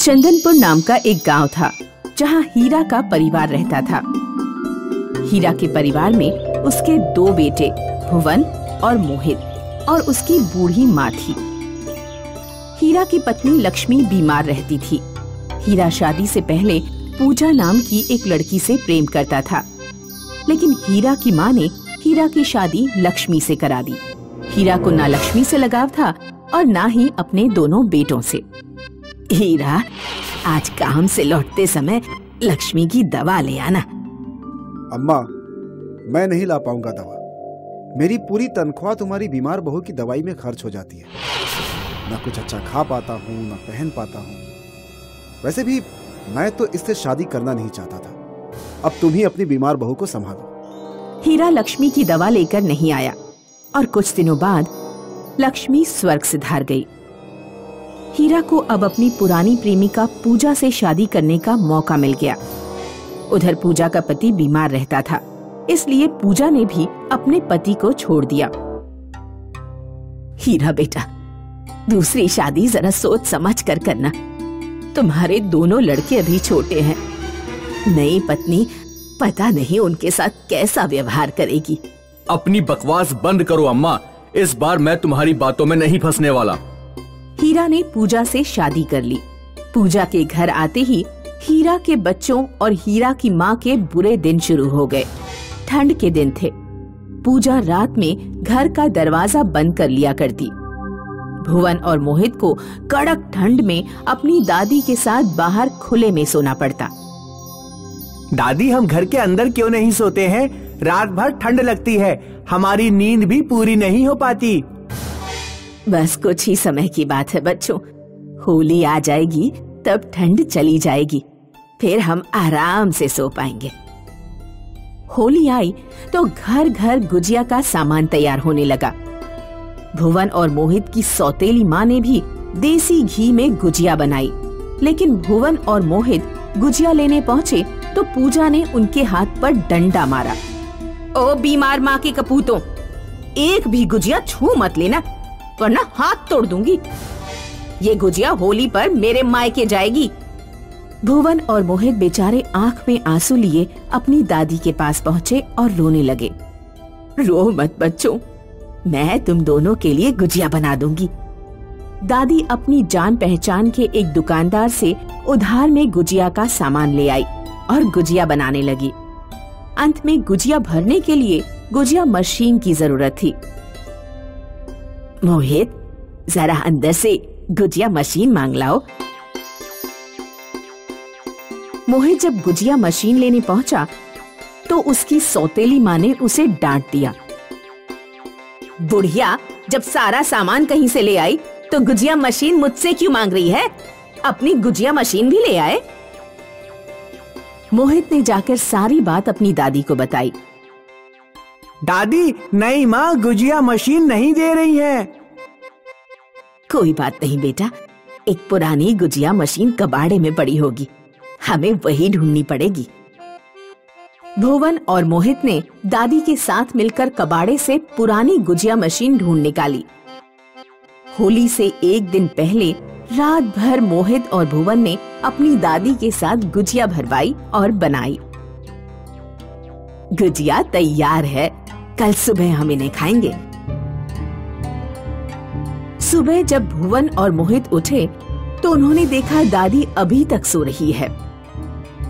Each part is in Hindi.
चंदनपुर नाम का एक गांव था जहां हीरा का परिवार रहता था। हीरा के परिवार में उसके 2 बेटे भुवन और मोहित और उसकी बूढ़ी माँ थी। हीरा की पत्नी लक्ष्मी बीमार रहती थी। हीरा शादी से पहले पूजा नाम की एक लड़की से प्रेम करता था, लेकिन हीरा की माँ ने हीरा की शादी लक्ष्मी से करा दी। हीरा को ना लक्ष्मी से लगाव था और ना ही अपने दोनों बेटों से। हीरा, आज काम से लौटते समय लक्ष्मी की दवा ले आना। अम्मा, मैं नहीं ला पाऊंगा दवा। मेरी पूरी तनख्वाह तुम्हारी बीमार बहू की दवाई में खर्च हो जाती है। ना कुछ अच्छा खा पाता हूँ, ना पहन पाता हूँ। वैसे भी मैं तो इससे शादी करना नहीं चाहता था। अब तुम ही अपनी बीमार बहू को संभालो। हीरा लक्ष्मी की दवा लेकर नहीं आया और कुछ दिनों बाद लक्ष्मी स्वर्ग सिधार गई। हीरा को अब अपनी पुरानी प्रेमिका पूजा से शादी करने का मौका मिल गया। उधर पूजा का पति बीमार रहता था, इसलिए पूजा ने भी अपने पति को छोड़ दिया। हीरा बेटा, दूसरी शादी जरा सोच समझ कर करना। तुम्हारे दोनों लड़के अभी छोटे हैं। नई पत्नी पता नहीं उनके साथ कैसा व्यवहार करेगी। अपनी बकवास बंद करो अम्मा, इस बार मैं तुम्हारी बातों में नहीं फंसने वाला। हीरा ने पूजा से शादी कर ली। पूजा के घर आते ही हीरा के बच्चों और हीरा की माँ के बुरे दिन शुरू हो गए। ठंड के दिन थे। पूजा रात में घर का दरवाजा बंद कर लिया करती। भुवन और मोहित को कड़क ठंड में अपनी दादी के साथ बाहर खुले में सोना पड़ता। दादी, हम घर के अंदर क्यों नहीं सोते हैं? रात भर ठंड लगती है, हमारी नींद भी पूरी नहीं हो पाती। बस कुछ ही समय की बात है बच्चों, होली आ जाएगी तब ठंड चली जाएगी, फिर हम आराम से सो पाएंगे। होली आई तो घर घर गुजिया का सामान तैयार होने लगा। भुवन और मोहित की सौतेली माँ ने भी देसी घी में गुजिया बनाई, लेकिन भुवन और मोहित गुजिया लेने पहुँचे तो पूजा ने उनके हाथ पर डंडा मारा। ओ बीमार माँ के कपूतों, एक भी गुजिया छू मत लेना, वरना हाथ तोड़ दूंगी। ये गुजिया होली पर मेरे मायके जाएगी। भुवन और मोहित बेचारे आंख में आंसू लिए अपनी दादी के पास पहुँचे और रोने लगे। रो मत बच्चों, मैं तुम दोनों के लिए गुजिया बना दूंगी। दादी अपनी जान पहचान के एक दुकानदार से उधार में गुजिया का सामान ले आई और गुजिया बनाने लगी। अंत में गुजिया भरने के लिए गुजिया मशीन की जरूरत थी। मोहित, जरा अंदर से गुजिया मशीन मांग लाओ। मोहित जब गुजिया मशीन लेने पहुंचा तो उसकी सौतेली माँ ने उसे डांट दिया। बुढ़िया, जब सारा सामान कहीं से ले आई तो गुजिया मशीन मुझसे क्यों मांग रही है? अपनी गुजिया मशीन भी ले आए। मोहित ने जाकर सारी बात अपनी दादी को बताई। दादी, नहीं माँ, गुजिया मशीन नहीं दे रही है। कोई बात नहीं बेटा, एक पुरानी गुजिया मशीन कबाड़े में पड़ी होगी, हमें वही ढूंढनी पड़ेगी। भुवन और मोहित ने दादी के साथ मिलकर कबाड़े से पुरानी गुजिया मशीन ढूंढ निकाली। होली से एक दिन पहले रात भर मोहित और भुवन ने अपनी दादी के साथ गुजिया भरवाई और बनाई। गुजिया तैयार है, कल सुबह हम इन्हें खाएंगे। सुबह जब भुवन और मोहित उठे तो उन्होंने देखा दादी अभी तक सो रही है।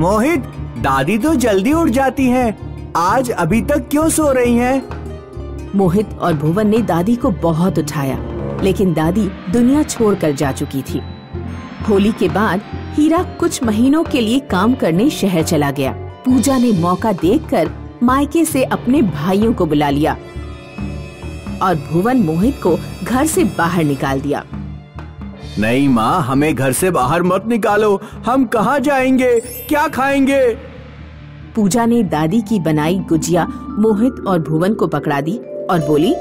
मोहित, दादी तो जल्दी उठ जाती हैं, आज अभी तक क्यों सो रही हैं? मोहित और भुवन ने दादी को बहुत उठाया, लेकिन दादी दुनिया छोड़कर जा चुकी थी। होली के बाद हीरा कुछ महीनों के लिए काम करने शहर चला गया। पूजा ने मौका देखकर मायके से अपने भाइयों को बुला लिया और भुवन मोहित को घर से बाहर निकाल दिया। नहीं माँ, हमें घर से बाहर मत निकालो, हम कहाँ जाएंगे, क्या खाएंगे? पूजा ने दादी की बनाई गुजिया मोहित और भुवन को पकड़ा दी और बोली,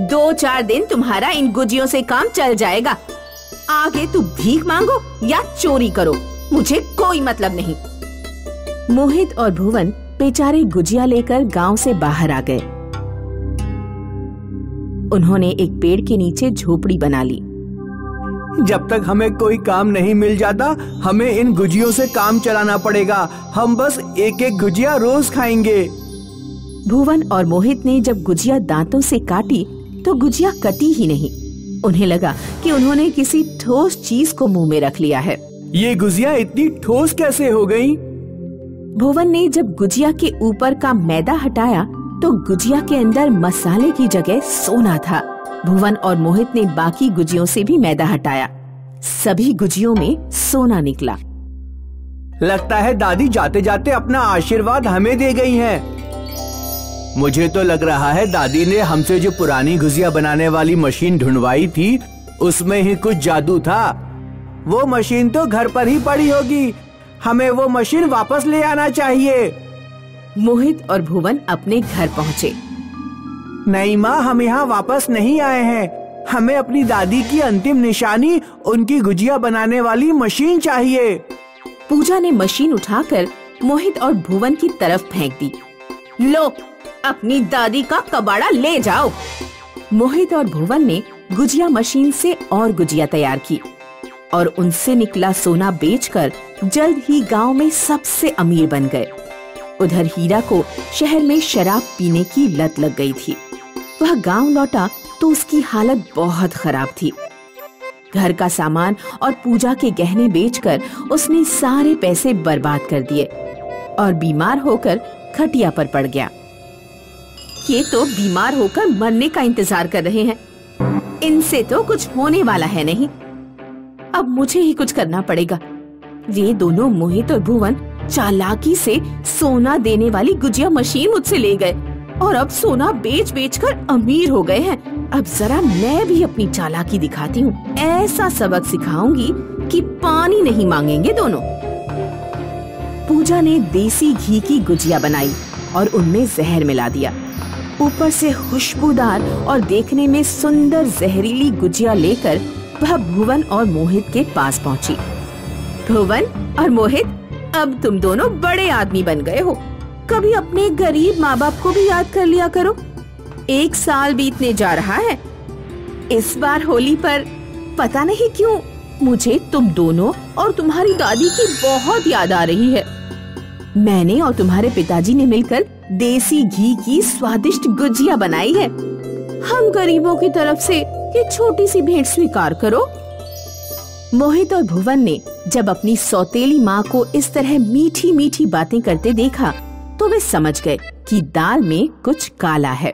2-4 दिन तुम्हारा इन गुजियों से काम चल जाएगा। आगे तू भीख मांगो या चोरी करो, मुझे कोई मतलब नहीं। मोहित और भुवन बेचारे गुजिया लेकर गांव से बाहर आ गए। उन्होंने एक पेड़ के नीचे झोपड़ी बना ली। जब तक हमें कोई काम नहीं मिल जाता हमें इन गुजियों से काम चलाना पड़ेगा। हम बस एक एक गुजिया रोज खाएंगे। भुवन और मोहित ने जब गुजिया दांतों से काटी तो गुजिया कटी ही नहीं। उन्हें लगा कि उन्होंने किसी ठोस चीज को मुंह में रख लिया है। ये गुजिया इतनी ठोस कैसे हो गई? भुवन ने जब गुजिया के ऊपर का मैदा हटाया तो गुजिया के अंदर मसाले की जगह सोना था। भुवन और मोहित ने बाकी गुजियों से भी मैदा हटाया। सभी गुजियों में सोना निकला। लगता है दादी जाते जाते अपना आशीर्वाद हमें दे गई हैं। मुझे तो लग रहा है दादी ने हमसे जो पुरानी गुजिया बनाने वाली मशीन ढूंढवाई थी उसमें ही कुछ जादू था। वो मशीन तो घर पर ही पड़ी होगी। हमें वो मशीन वापस ले आना चाहिए। मोहित और भुवन अपने घर पहुँचे। नहीं माँ, हम यहाँ वापस नहीं आए हैं। हमें अपनी दादी की अंतिम निशानी उनकी गुजिया बनाने वाली मशीन चाहिए। पूजा ने मशीन उठाकर मोहित और भुवन की तरफ फेंक दी। लो, अपनी दादी का कबाड़ा ले जाओ। मोहित और भुवन ने गुजिया मशीन से और गुजिया तैयार की और उनसे निकला सोना बेचकर जल्द ही गांव में सबसे अमीर बन गए। उधर हीरा को शहर में शराब पीने की लत लग गई थी। वह गांव लौटा तो उसकी हालत बहुत खराब थी। घर का सामान और पूजा के गहने बेचकर उसने सारे पैसे बर्बाद कर दिए और बीमार होकर खटिया पर पड़ गया। ये तो बीमार होकर मरने का इंतजार कर रहे हैं। इनसे तो कुछ होने वाला है नहीं। अब मुझे ही कुछ करना पड़ेगा। ये दोनों मोहित और भुवन चालाकी से सोना देने वाली गुजिया मशीन मुझसे ले गए और अब सोना बेच बेच कर अमीर हो गए हैं। अब जरा मैं भी अपनी चालाकी दिखाती हूँ। ऐसा सबक सिखाऊंगी कि पानी नहीं मांगेंगे दोनों। पूजा ने देसी घी की गुजिया बनाई और उनमें जहर मिला दिया। ऊपर से खुशबूदार और देखने में सुंदर जहरीली गुजिया लेकर वह भुवन और मोहित के पास पहुंची। भुवन और मोहित, अब तुम दोनों बड़े आदमी बन गए हो। कभी अपने गरीब माँ बाप को भी याद कर लिया करो। 1 साल बीतने जा रहा है। इस बार होली पर पता नहीं क्यों मुझे तुम दोनों और तुम्हारी दादी की बहुत याद आ रही है। मैंने और तुम्हारे पिताजी ने मिलकर देसी घी की स्वादिष्ट गुजिया बनाई है। हम गरीबों की तरफ से ये छोटी सी भेंट स्वीकार करो। मोहित और भुवन ने जब अपनी सौतेली माँ को इस तरह मीठी मीठी बातें करते देखा तो वे समझ गए कि दाल में कुछ काला है।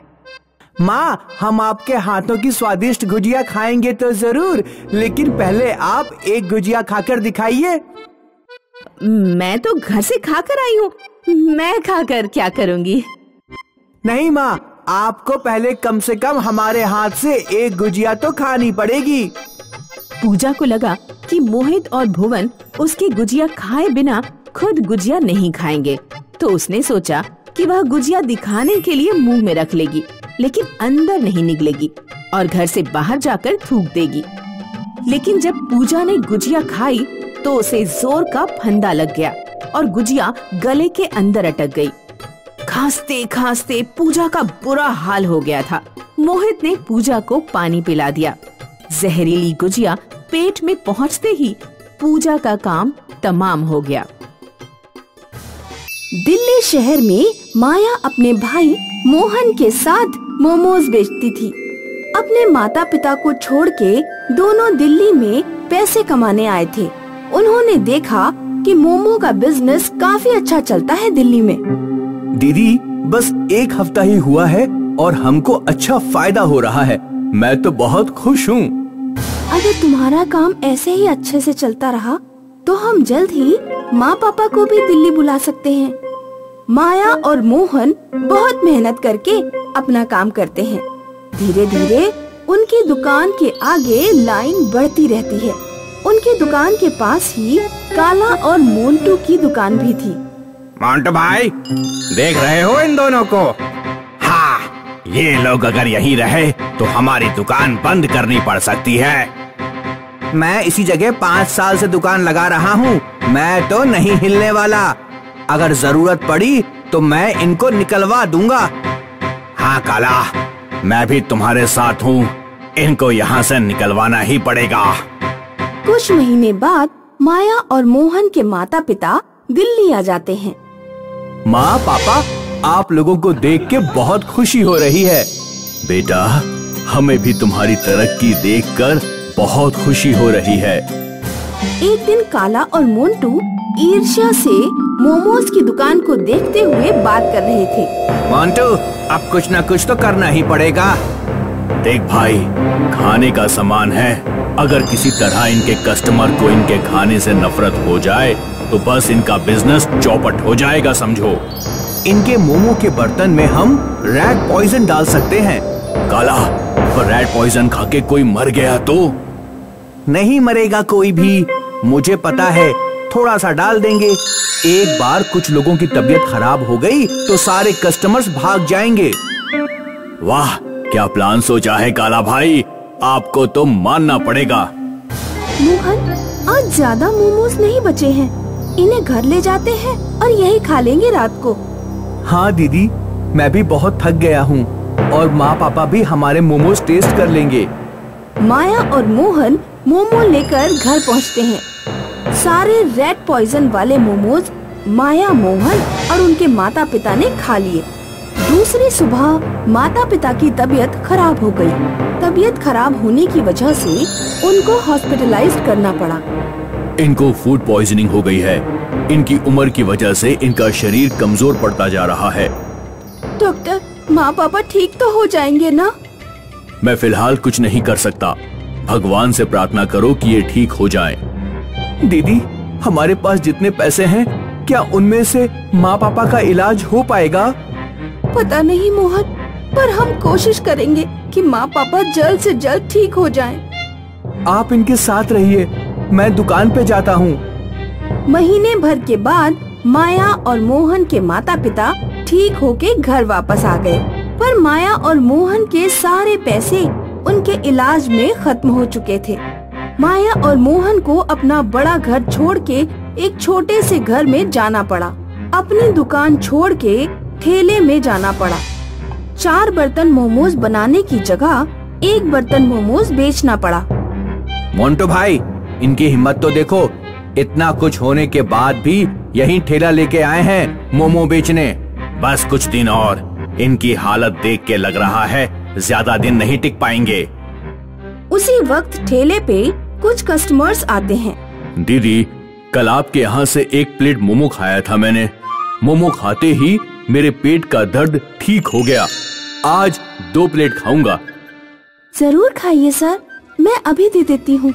माँ, हम आपके हाथों की स्वादिष्ट गुजिया खाएंगे तो जरूर, लेकिन पहले आप एक गुजिया खाकर दिखाइए। मैं तो घर से खाकर आई हूँ। मैं खाकर क्या करूँगी? नहीं माँ, आपको पहले कम से कम हमारे हाथ से एक गुजिया तो खानी पड़ेगी। पूजा को लगा कि मोहित और भुवन उसकी गुजिया खाए बिना खुद गुजिया नहीं खाएंगे, तो उसने सोचा कि वह गुजिया दिखाने के लिए मुंह में रख लेगी, लेकिन अंदर नहीं निगलेगी और घर से बाहर जाकर थूक देगी। लेकिन जब पूजा ने गुजिया खाई तो उसे जोर का फंदा लग गया और गुजिया गले के अंदर अटक गई। खांसते खांसते पूजा का बुरा हाल हो गया था। मोहित ने पूजा को पानी पिला दिया। जहरीली गुजिया पेट में पहुंचते ही पूजा का काम तमाम हो गया। दिल्ली शहर में माया अपने भाई मोहन के साथ मोमोज बेचती थी। अपने माता पिता को छोड़ के दोनों दिल्ली में पैसे कमाने आए थे। उन्होंने देखा कि मोमो का बिजनेस काफी अच्छा चलता है दिल्ली में। दीदी, बस 1 हफ्ता ही हुआ है और हमको अच्छा फायदा हो रहा है। मैं तो बहुत खुश हूँ। अगर तुम्हारा काम ऐसे ही अच्छे से चलता रहा तो हम जल्द ही माँ पापा को भी दिल्ली बुला सकते हैं। माया और मोहन बहुत मेहनत करके अपना काम करते हैं। धीरे धीरे उनकी दुकान के आगे लाइन बढ़ती रहती है। उनकी दुकान के पास ही काला और मोंटू की दुकान भी थी। मोंटू भाई, देख रहे हो इन दोनों को? हाँ, ये लोग अगर यहीं रहे तो हमारी दुकान बंद करनी पड़ सकती है। मैं इसी जगह 5 साल से दुकान लगा रहा हूँ। मैं तो नहीं हिलने वाला। अगर जरूरत पड़ी तो मैं इनको निकलवा दूंगा। हाँ काला, मैं भी तुम्हारे साथ हूँ। इनको यहाँ से निकलवाना ही पड़ेगा। कुछ महीने बाद माया और मोहन के माता पिता दिल्ली आ जाते हैं। माँ पापा, आप लोगों को देख के बहुत खुशी हो रही है। बेटा, हमें भी तुम्हारी तरक्की देखकर बहुत खुशी हो रही है। एक दिन काला और मोंटू ईर्ष्या से मोमोज की दुकान को देखते हुए बात कर रहे थे। मोंटू, अब कुछ न कुछ तो करना ही पड़ेगा। देख भाई, खाने का सामान है, अगर किसी तरह इनके कस्टमर को इनके खाने से नफरत हो जाए तो बस इनका बिजनेस चौपट हो जाएगा, समझो। इनके मोमो के बर्तन में हम रैट पॉइजन डाल सकते हैं। काला, पर रैट पॉइजन खा के कोई मर गया तो? नहीं मरेगा कोई भी, मुझे पता है, थोड़ा सा डाल देंगे। एक बार कुछ लोगों की तबीयत खराब हो गई तो सारे कस्टमर्स भाग जाएंगे। वाह, क्या प्लान सोचा है काला भाई, आपको तो मानना पड़ेगा। मोहन, आज ज्यादा मोमोज नहीं बचे हैं, इन्हें घर ले जाते हैं और यही खा लेंगे रात को। हाँ दीदी, मैं भी बहुत थक गया हूँ और माँ पापा भी हमारे मोमोज टेस्ट कर लेंगे। माया और मोहन मोमो लेकर घर पहुँचते हैं। सारे रेड पॉइजन वाले मोमोज माया, मोहन और उनके माता पिता ने खा लिए। दूसरी सुबह माता पिता की तबीयत खराब हो गई। तबीयत खराब होने की वजह से उनको हॉस्पिटलाइज्ड करना पड़ा। इनको फूड पॉइजनिंग हो गई है। इनकी उम्र की वजह से इनका शरीर कमजोर पड़ता जा रहा है। डॉक्टर, माँ पापा ठीक तो हो जाएंगे ना? मैं फिलहाल कुछ नहीं कर सकता, भगवान से प्रार्थना करो कि ये ठीक हो जाए। दीदी, हमारे पास जितने पैसे हैं, क्या उनमें से माँ पापा का इलाज हो पाएगा? पता नहीं मोहन, पर हम कोशिश करेंगे कि माँ पापा जल्द से जल्द ठीक हो जाएं। आप इनके साथ रहिए, मैं दुकान पे जाता हूँ। महीने भर के बाद माया और मोहन के माता पिता ठीक होके घर वापस आ गए, पर माया और मोहन के सारे पैसे उनके इलाज में खत्म हो चुके थे। माया और मोहन को अपना बड़ा घर छोड़ के एक छोटे से घर में जाना पड़ा। अपनी दुकान छोड़ के ठेले में जाना पड़ा। 4 बर्तन मोमोज बनाने की जगह 1 बर्तन मोमोज बेचना पड़ा। मोंटू भाई, इनकी हिम्मत तो देखो, इतना कुछ होने के बाद भी यहीं ठेला लेके आए हैं मोमो बेचने। बस कुछ दिन और, इनकी हालत देख के लग रहा है ज्यादा दिन नहीं टिक पाएंगे। उसी वक्त ठेले पे कुछ कस्टमर्स आते हैं। दीदी, कल आपके यहाँ से 1 प्लेट मोमो खाया था मैंने। मोमो खाते ही मेरे पेट का दर्द ठीक हो गया। आज 2 प्लेट खाऊंगा। जरूर खाइए सर, मैं अभी दे देती हूँ।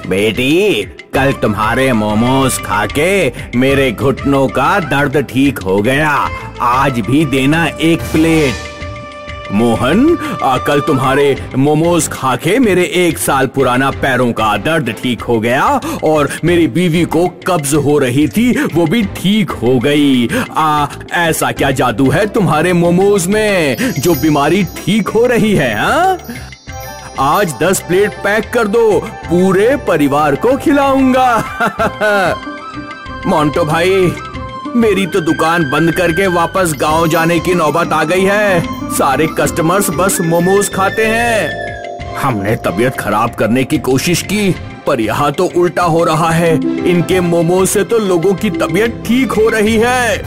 बेटी, कल तुम्हारे मोमोज खा के मेरे घुटनों का दर्द ठीक हो गया, आज भी देना 1 प्लेट। मोहन, कल तुम्हारे मोमोज खा के मेरे 1 साल पुराना पैरों का दर्द ठीक हो गया और मेरी बीवी को कब्ज हो रही थी, वो भी ठीक हो गई। ऐसा क्या जादू है तुम्हारे मोमोज में जो बीमारी ठीक हो रही है? हाँ, आज 10 प्लेट पैक कर दो, पूरे परिवार को खिलाऊंगा। मोंटू भाई, मेरी तो दुकान बंद करके वापस गांव जाने की नौबत आ गई है। सारे कस्टमर्स बस मोमोज खाते हैं। हमने तबीयत खराब करने की कोशिश की, पर यहाँ तो उल्टा हो रहा है। इनके मोमोज से तो लोगों की तबीयत ठीक हो रही है।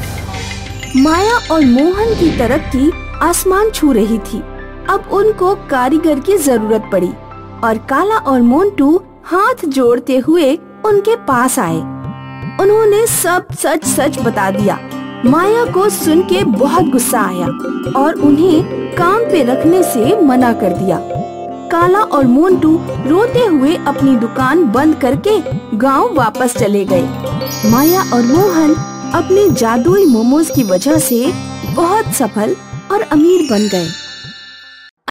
माया और मोहन की तरक्की आसमान छू रही थी। अब उनको कारीगर की जरूरत पड़ी और काला और मोंटू हाथ जोड़ते हुए उनके पास आए। उन्होंने सब सच सच बता दिया। माया को सुन के बहुत गुस्सा आया और उन्हें काम पे रखने से मना कर दिया। काला और मोंटू रोते हुए अपनी दुकान बंद करके गांव वापस चले गए। माया और मोहन अपने जादुई मोमोज की वजह से बहुत सफल और अमीर बन गए।